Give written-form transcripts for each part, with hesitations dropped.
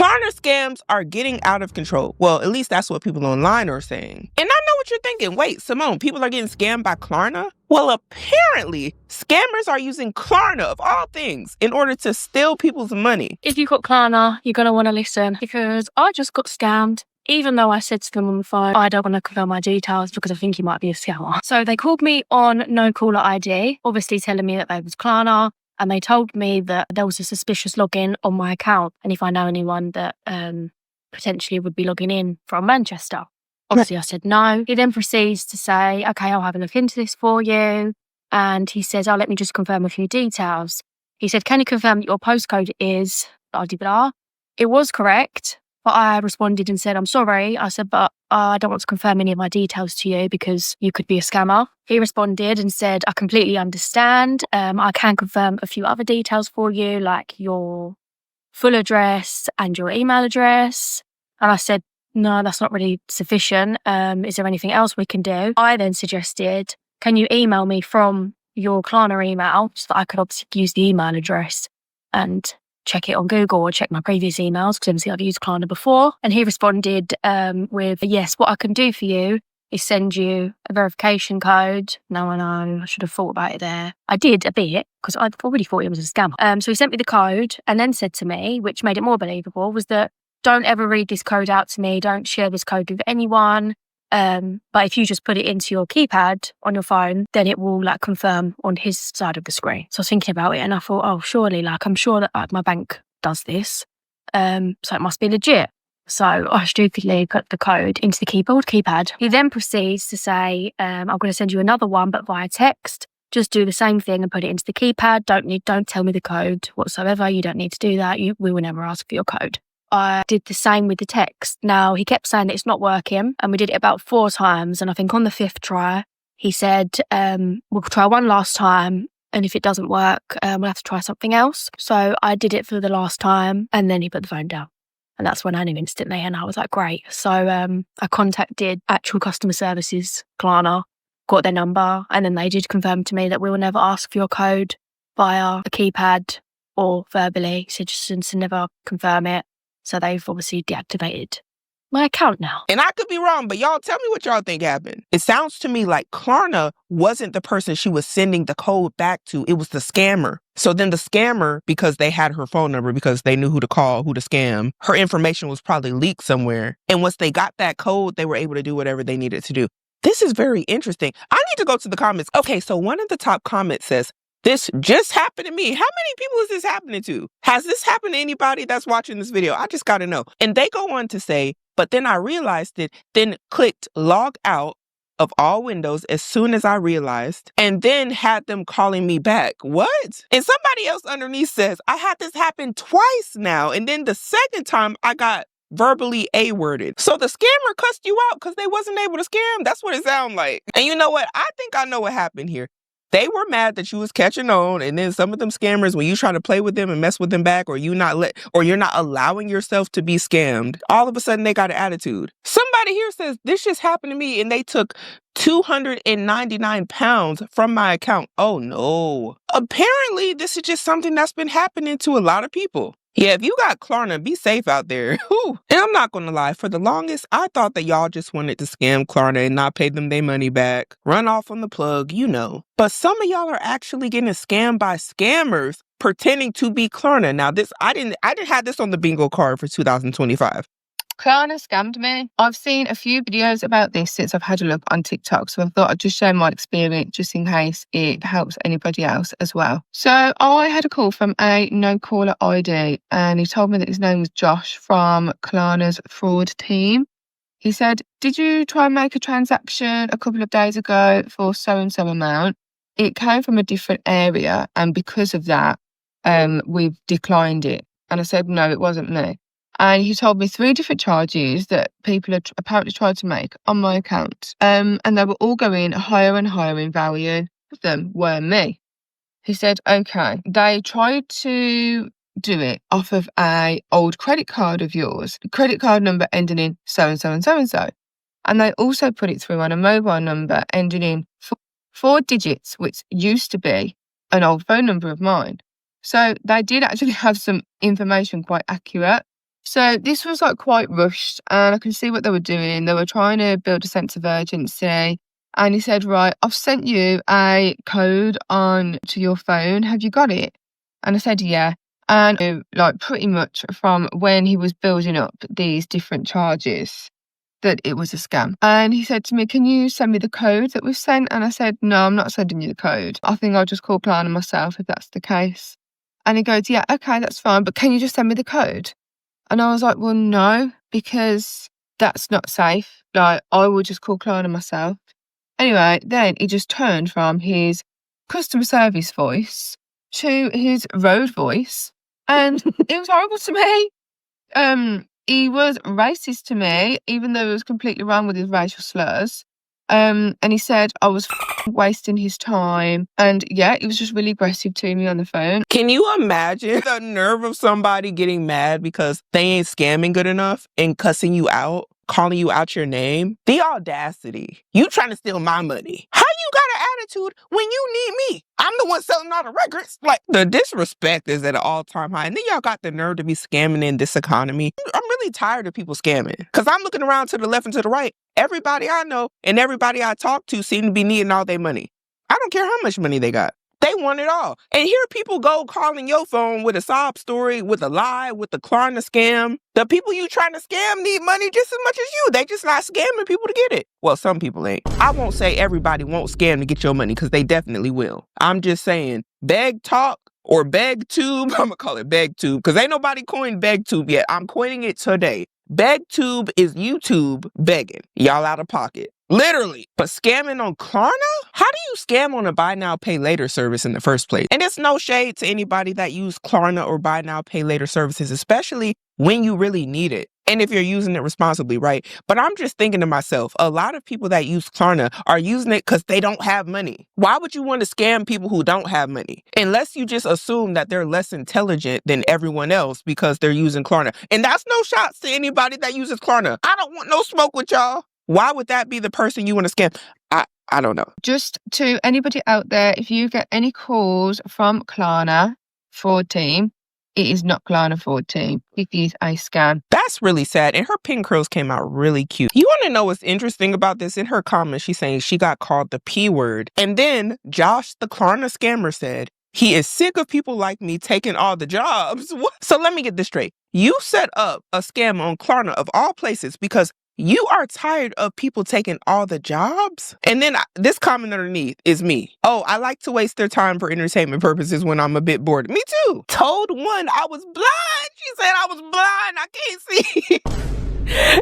Klarna scams are getting out of control. Well, at least that's what people online are saying. And I know what you're thinking. Wait, Symone, people are getting scammed by Klarna? Well, apparently, scammers are using Klarna, of all things, in order to steal people's money. If you've got Klarna, you're going to want to listen, because I just got scammed. Even though I said to them on the phone, I don't want to confirm my details because I think you might be a scammer. So they called me on no caller ID, obviously telling me that they was Klarna. And they told me that there was a suspicious login on my account. And if I know anyone that potentially would be logging in from Manchester. Obviously, I said no. He then proceeds to say, okay, I'll have a look into this for you. And he says, let me just confirm a few details. He said, can you confirm that your postcode is blah, blah, blah? It was correct. But I responded and said, I'm sorry. I said, but I don't want to confirm any of my details to you because you could be a scammer. He responded and said, I completely understand. I can confirm a few other details for you, like your full address and your email address. And I said, no, that's not really sufficient. Is there anything else we can do? I then suggested, can you email me from your Klarna email so that I could obviously use the email address and check it on Google or check my previous emails, because obviously I've used Klarna before. And he responded with, yes, what I can do for you is send you a verification code. Now I know, I should have thought about it there. I did a bit, because I already thought it was a scammer. So he sent me the code and then said to me, which made it more believable, was that don't ever read this code out to me. Don't share this code with anyone. But if you just put it into your keypad on your phone, then it will confirm on his side of the screen. So I was thinking about it and I thought, oh, surely, I'm sure that my bank does this. So it must be legit. So I stupidly put the code into the keypad. He then proceeds to say, I'm going to send you another one, but via text. Just do the same thing and put it into the keypad. Don't tell me the code whatsoever. You don't need to do that. We will never ask for your code. I did the same with the text. Now, he kept saying that it's not working, and we did it about 4 times. And I think on the 5th try, he said, we'll try one last time. And if it doesn't work, we'll have to try something else. So I did it for the last time, and then he put the phone down. And that's when I knew instantly. And I was like, great. So I contacted actual customer services, Klarna, got their number. And then they did confirm to me that we will never ask for your code via a keypad or verbally. So just to never confirm it. So they've obviously deactivated my account now. And I could be wrong, but y'all tell me what y'all think happened. It sounds to me like Klarna wasn't the person she was sending the code back to. It was the scammer. So then the scammer, because they had her phone number, because they knew who to call, who to scam, her information was probably leaked somewhere. And once they got that code, they were able to do whatever they needed to do. This is very interesting. I need to go to the comments. Okay, so one of the top comments says, this just happened to me. How many people is this happening to? Has this happened to anybody that's watching this video? I just got to know. And they go on to say, but then I realized it, then clicked log out of all windows as soon as I realized, and then had them calling me back. What? And somebody else underneath says, I had this happen twice now. And then the second time I got verbally A-worded. So the scammer cussed you out because they wasn't able to scam? That's what it sounds like. And you know what? I think I know what happened here. They were mad that you was catching on, and then some of them scammers, when you try to play with them and mess with them back, or you're not allowing yourself to be scammed, all of a sudden they got an attitude. Somebody here says, this just happened to me, and they took 299 pounds from my account. Oh no. Apparently, this is just something that's been happening to a lot of people. Yeah, if you got Klarna, be safe out there. Whew. And I'm not going to lie, for the longest, I thought that y'all just wanted to scam Klarna and not pay them their money back, run off on the plug, you know. But some of y'all are actually getting scammed by scammers pretending to be Klarna. Now, I didn't have this on the bingo card for 2025. Klarna scammed me. I've seen a few videos about this since I've had a look on TikTok, so I thought I'd just share my experience just in case it helps anybody else as well. So I had a call from a no-caller ID, and he told me that his name was Josh from Klarna's fraud team. He said, did you try and make a transaction a couple of days ago for so-and-so amount? It came from a different area, and because of that, we've declined it. And I said, no, it wasn't me. And he told me 3 different charges that people had apparently tried to make on my account. And they were all going higher and higher in value. None of them were me. He said, okay, they tried to do it off of a old credit card of yours, credit card number ending in so-and-so and so-and-so. And they also put it through on a mobile number ending in 4 digits, which used to be an old phone number of mine. So they did actually have some information quite accurate. So this was like quite rushed, and I can see what they were doing. They were trying to build a sense of urgency. And he said, right, I've sent you a code on to your phone. Have you got it? And I said, yeah. And like pretty much from when he was building up these different charges, that it was a scam. And he said to me, can you send me the code that we've sent? And I said, no, I'm not sending you the code. I think I'll just call Klarna myself if that's the case. And he goes, yeah, okay, that's fine. But can you just send me the code? And I was like, well, no, because that's not safe. Like, I will just call Klarna myself. Anyway, then he just turned from his customer service voice to his road voice. And it was horrible to me. He was racist to me, even though it was completely wrong with his racial slurs. And he said I was wasting his time. And yeah, he was just really aggressive to me on the phone. Can you imagine the nerve of somebody getting mad because they ain't scamming good enough and cussing you out, calling you out your name? The audacity. You trying to steal my money. How you got an attitude when you need me? I'm the one selling all the records. Like, the disrespect is at an all-time high. And then y'all got the nerve to be scamming in this economy. I'm really tired of people scamming because I'm looking around to the left and to the right. Everybody I know and everybody I talk to seem to be needing all their money. I don't care how much money they got. They want it all. And here people go calling your phone with a sob story, with a lie, with the Klarna scam. The people you trying to scam need money just as much as you. They just not scamming people to get it. Well, some people ain't. I won't say everybody won't scam to get your money because they definitely will. I'm just saying, beg talk or beg tube. I'm going to call it beg tube because ain't nobody coined beg tube yet. I'm coining it today. BegTube is YouTube begging. Y'all out of pocket. Literally. But scamming on Klarna? How do you scam on a buy now, pay later service in the first place? And it's no shade to anybody that use Klarna or buy now, pay later services, especially when you really need it. And if you're using it responsibly, right? But I'm just thinking to myself, a lot of people that use Klarna are using it because they don't have money. Why would you want to scam people who don't have money? Unless you just assume that they're less intelligent than everyone else because they're using Klarna. And that's no shots to anybody that uses Klarna. I don't want no smoke with y'all. Why would that be the person you want to scam? I don't know. Just to anybody out there, if you get any calls from Klarna fraud team, it is not Klarna fraud team. It is a scam. That's really sad. And her pin curls came out really cute. You want to know what's interesting about this? In her comments, she's saying she got called the P word. And then Josh, the Klarna scammer, said, he is sick of people like me taking all the jobs. What? So let me get this straight. You set up a scam on Klarna of all places because you are tired of people taking all the jobs? And then this comment underneath is me. Oh, I like to waste their time for entertainment purposes when I'm a bit bored. Me too. Told one I was blind. She said I was blind. I can't see.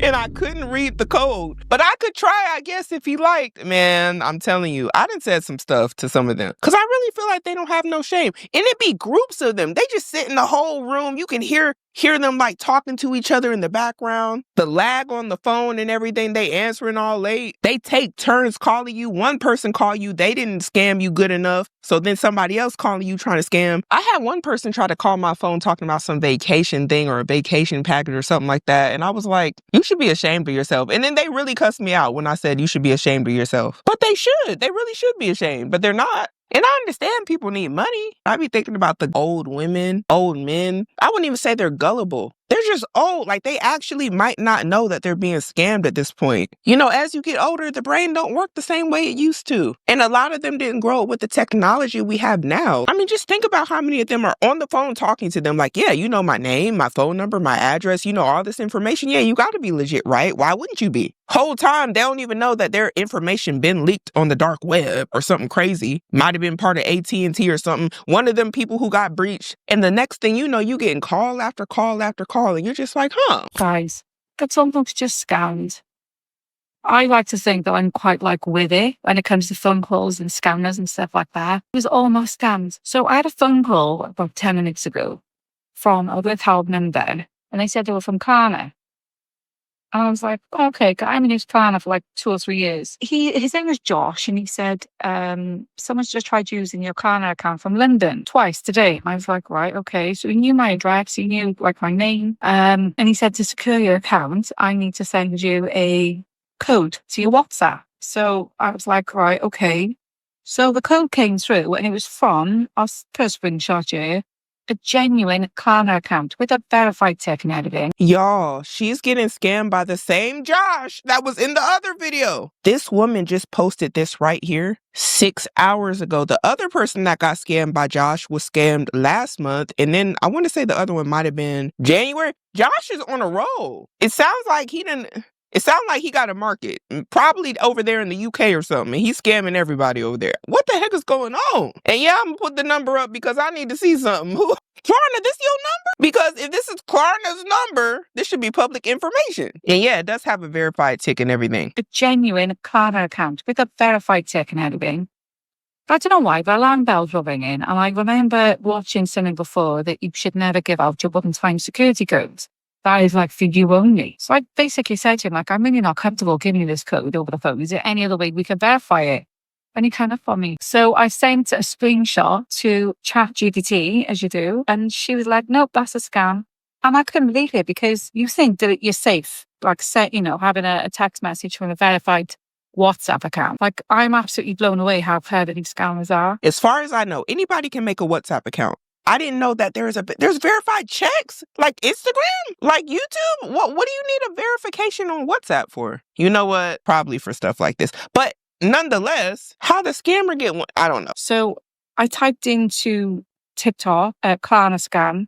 And I couldn't read the code. But I could try, I guess, if he liked. Man, I'm telling you, I done said some stuff to some of them. Because I really feel like they don't have no shame. And it be groups of them. They just sit in the whole room. You can hear them like talking to each other in the background. The lag on the phone and everything, they answering all late. They take turns calling you. One person call you, they didn't scam you good enough. So then somebody else calling you trying to scam. I had one person try to call my phone talking about some vacation thing or a vacation package or something like that. And I was like, you should be ashamed of yourself. And then they really cussed me out when I said you should be ashamed of yourself. But they should. They really should be ashamed, but they're not. And I understand people need money. I be thinking about the old women, old men. I wouldn't even say they're gullible. They're just old. Like, they actually might not know that they're being scammed at this point. You know, as you get older, the brain don't work the same way it used to. And a lot of them didn't grow up with the technology we have now. I mean, just think about how many of them are on the phone talking to them like, yeah, you know my name, my phone number, my address, you know all this information. Yeah, you got to be legit, right? Why wouldn't you be? Whole time, they don't even know that their information been leaked on the dark web or something crazy. Might have been part of AT&T or something. One of them people who got breached. And the next thing you know, you getting call after call after call. And you're just like, huh? Guys, that's almost just scammed. I like to think that I'm quite like witty when it comes to phone calls and scammers and stuff like that. It was almost scammed. So I had a phone call about 10 minutes ago from a withheld number, and they said they were from Klarna. And I was like, okay, I'm in his Klarna for like 2 or 3 years. His name was Josh, and he said, someone's just tried using your Klarna account from London twice today. And I was like, right, okay. So he knew my address, he knew like my name. And he said, to secure your account, I need to send you a code to your WhatsApp. So I was like, right, okay. So the code came through, and it was from, I'll first screenshot you. a genuine Klarna account with a verified tech and everything. Y'all, she's getting scammed by the same Josh that was in the other video. This woman just posted this right here 6 hours ago. The other person that got scammed by Josh was scammed last month. And then I want to say the other one might have been January. Josh is on a roll. It sounds like he got a market, probably over there in the UK or something, and he's scamming everybody over there. What the heck is going on? And yeah, I'm gonna put the number up because I need to see something. Klarna, this your number? Because if this is Klarna's number, this should be public information. And yeah, it does have a verified tick and everything. A genuine Klarna account with a verified tech and everything. But I don't know why, but alarm bells were ringing. And I remember watching something before that you should never give out your one-time security codes. That is like for you only. So I basically said to him, like, I'm really not comfortable giving you this code over the phone. Is there any other way we can verify it? And he kind of for me. So I sent a screenshot to ChatGPT, as you do, and she was like, nope, that's a scam. And I couldn't believe it because you think that you're safe, like, having a text message from a verified WhatsApp account. Like, I'm absolutely blown away how clever these scammers are. As far as I know, anybody can make a WhatsApp account. I didn't know that there's verified checks like Instagram, like YouTube. What do you need a verification on WhatsApp for? You know what? Probably for stuff like this. But nonetheless, how the scammer get one? I don't know. So I typed into TikTok, Klarna scam,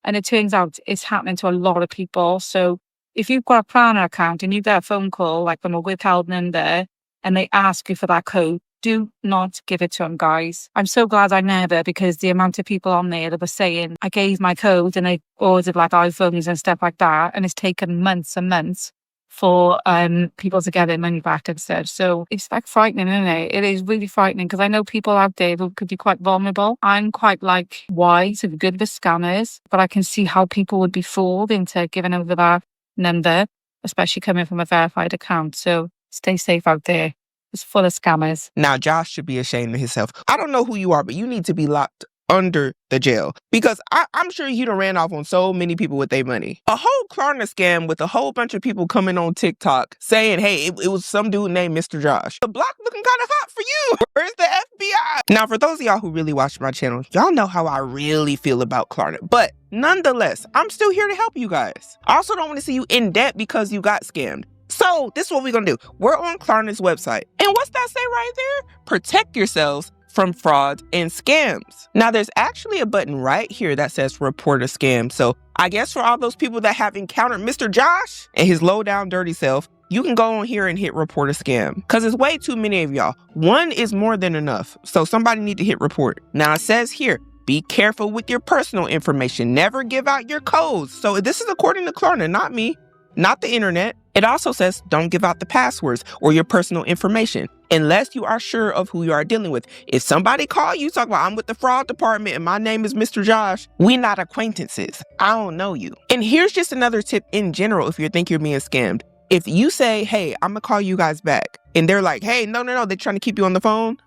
and it turns out it's happening to a lot of people. So if you've got a Klarna account and you get a phone call like from a withheld number and they ask you for that code, do not give it to them, guys. I'm so glad I never, because the amount of people on there that were saying, I gave my code and they ordered like iPhones and stuff like that. And it's taken months and months for people to get their money back instead. So it's like frightening, isn't it? It is really frightening because I know people out there who could be quite vulnerable. I'm quite like wise and good with scammers, but I can see how people would be fooled into giving over that number, especially coming from a verified account. So stay safe out there. It's full of scammers. Now, Josh should be ashamed of himself. I don't know who you are, but you need to be locked under the jail because I'm sure you done ran off on so many people with their money. A whole Klarna scam with a whole bunch of people coming on TikTok saying, hey, it was some dude named Mr. Josh. The block looking kind of hot for you. Where's the FBI? Now, for those of y'all who really watch my channel, y'all know how I really feel about Klarna. But nonetheless, I'm still here to help you guys. I also don't want to see you in debt because you got scammed. So this is what we're going to do. We're on Klarna's website. And what's that say right there? Protect yourselves from fraud and scams. Now, there's actually a button right here that says report a scam. So I guess for all those people that have encountered Mr. Josh and his low down dirty self, you can go on here and hit report a scam because there's way too many of y'all. One is more than enough. So somebody need to hit report. Now it says here, be careful with your personal information. Never give out your codes. So this is according to Klarna, not me, not the internet. It also says don't give out the passwords or your personal information unless you are sure of who you are dealing with. If somebody call you, talk about I'm with the fraud department and my name is Mr. Josh, we not acquaintances. I don't know you. And here's just another tip in general if you think you're being scammed. If you say, hey, I'm gonna call you guys back, and they're like, hey, no, they're trying to keep you on the phone.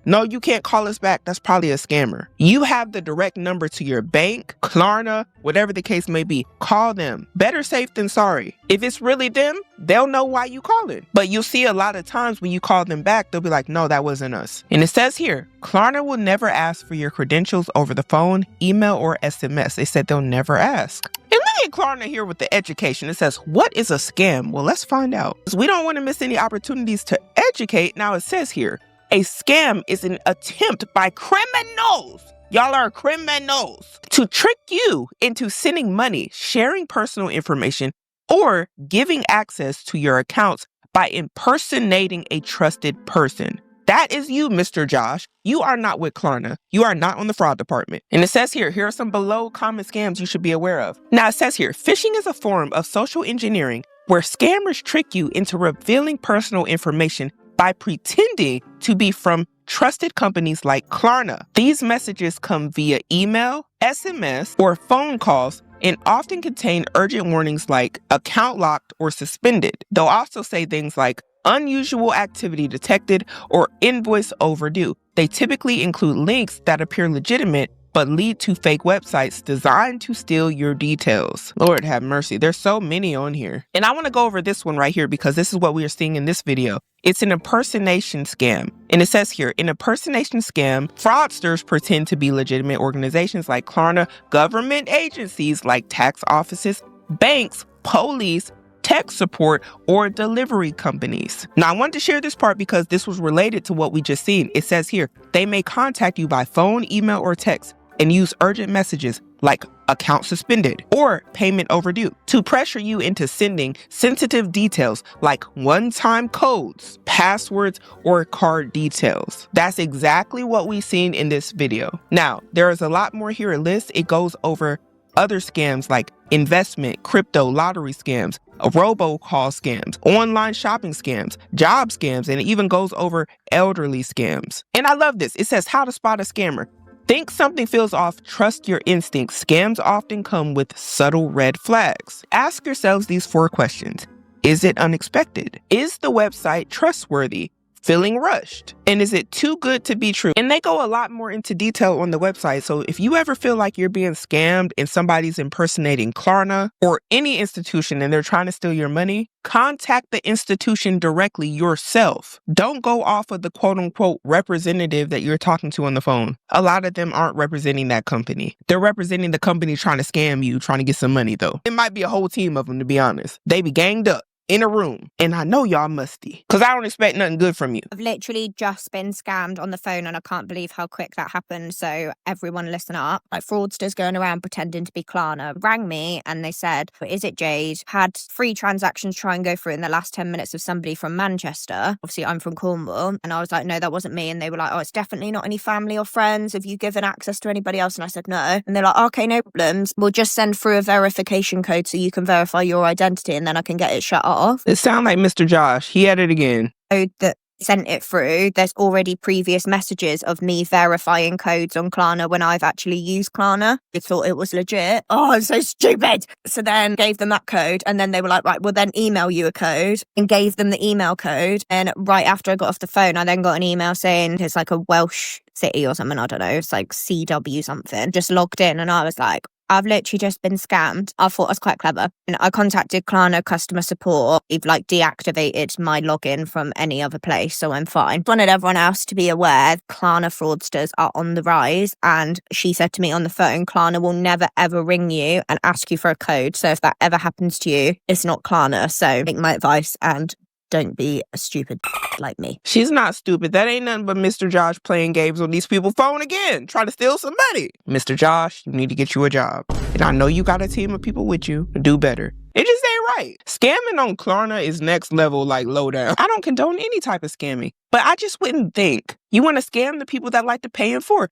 No, you can't call us back. That's probably a scammer. You have the direct number to your bank, Klarna, whatever the case may be. Call them. Better safe than sorry. If it's really them, they'll know why you calling. But you'll see a lot of times when you call them back, they'll be like, no, that wasn't us. And it says here, Klarna will never ask for your credentials over the phone, email, or SMS. They said they'll never ask. And look at Klarna here with the education. It says, what is a scam? Well, let's find out. We don't want to miss any opportunities to educate. Now it says here, a scam is an attempt by criminals, y'all are criminals, to trick you into sending money, sharing personal information, or giving access to your accounts by impersonating a trusted person. That is you, Mr. Josh. You are not with Klarna. You are not on the fraud department. And it says here are some below common scams you should be aware of. Now it says here, phishing is a form of social engineering where scammers trick you into revealing personal information by pretending to be from trusted companies like Klarna. These messages come via email, SMS, or phone calls and often contain urgent warnings like account locked or suspended. They'll also say things like unusual activity detected or invoice overdue. They typically include links that appear legitimate but lead to fake websites designed to steal your details. Lord have mercy. There's so many on here. And I want to go over this one right here because this is what we are seeing in this video. It's an impersonation scam. And it says here, in impersonation scam, fraudsters pretend to be legitimate organizations like Klarna, government agencies like tax offices, banks, police, tech support, or delivery companies. Now, I wanted to share this part because this was related to what we just seen. It says here, they may contact you by phone, email, or text and use urgent messages like account suspended or payment overdue to pressure you into sending sensitive details like one-time codes, passwords, or card details. That's exactly what we've seen in this video. Now, there is a lot more here to list. It goes over other scams like investment, crypto, lottery scams, robocall scams, online shopping scams, job scams, and it even goes over elderly scams. And I love this. It says how to spot a scammer. Think something feels off, trust your instincts. Scams often come with subtle red flags. Ask yourselves these 4 questions. Is it unexpected? Is the website trustworthy? Feeling rushed? And is it too good to be true? And they go a lot more into detail on the website. So if you ever feel like you're being scammed and somebody's impersonating Klarna or any institution and they're trying to steal your money, contact the institution directly yourself. Don't go off of the quote unquote representative that you're talking to on the phone. A lot of them aren't representing that company. They're representing the company trying to scam you, trying to get some money though. It might be a whole team of them, to be honest. They be ganged up in a room. And I know y'all musty because I don't expect nothing good from you. I've literally just been scammed on the phone and I can't believe how quick that happened. So everyone listen up. Like fraudsters going around pretending to be Klarna rang me and they said, is it Jade? Had 3 transactions try and go through in the last 10 minutes of somebody from Manchester. Obviously I'm from Cornwall. And I was like, no, that wasn't me. And they were like, oh, it's definitely not any family or friends. Have you given access to anybody else? And I said, no. And they're like, okay, no problems. We'll just send through a verification code so you can verify your identity and then I can get it shut off. It sounds like Mr. Josh. He at it again. That sent it through. There's already previous messages of me verifying codes on Klarna when I've actually used Klarna. I thought it was legit. Oh, I'm so stupid. So then gave them that code and then they were like, right, we'll then email you a code and gave them the email code. And right after I got off the phone, I then got an email saying it's like a Welsh city or something. I don't know. It's like CW something. Just logged in and I was like, I've literally just been scammed. I thought I was quite clever. And I contacted Klarna customer support. They've like deactivated my login from any other place, so I'm fine. Wanted everyone else to be aware Klarna fraudsters are on the rise. And she said to me on the phone, Klarna will never ever ring you and ask you for a code. So if that ever happens to you, it's not Klarna. So take my advice and don't be a stupid like me. She's not stupid. That ain't nothing but Mr. Josh playing games on these people's phone again, trying to steal some money. Mr. Josh, you need to get you a job. And I know you got a team of people with you to do better. It just ain't right. Scamming on Klarna is next level, like low down. I don't condone any type of scamming, but I just wouldn't think you want to scam the people that like to pay in full.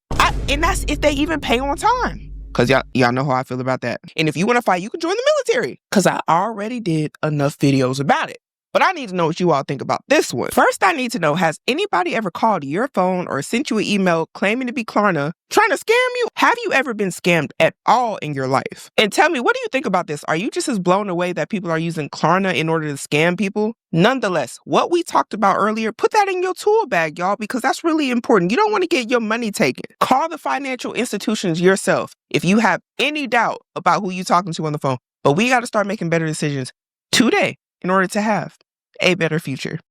And that's if they even pay on time. Because y'all know how I feel about that. And if you want to fight, you can join the military. Because I already did enough videos about it. But I need to know what you all think about this one. First, I need to know, has anybody ever called your phone or sent you an email claiming to be Klarna, trying to scam you? Have you ever been scammed at all in your life? And tell me, what do you think about this? Are you just as blown away that people are using Klarna in order to scam people? Nonetheless, what we talked about earlier, put that in your tool bag, y'all, because that's really important. You don't want to get your money taken. Call the financial institutions yourself if you have any doubt about who you're talking to on the phone. But we got to start making better decisions today in order to have a better future.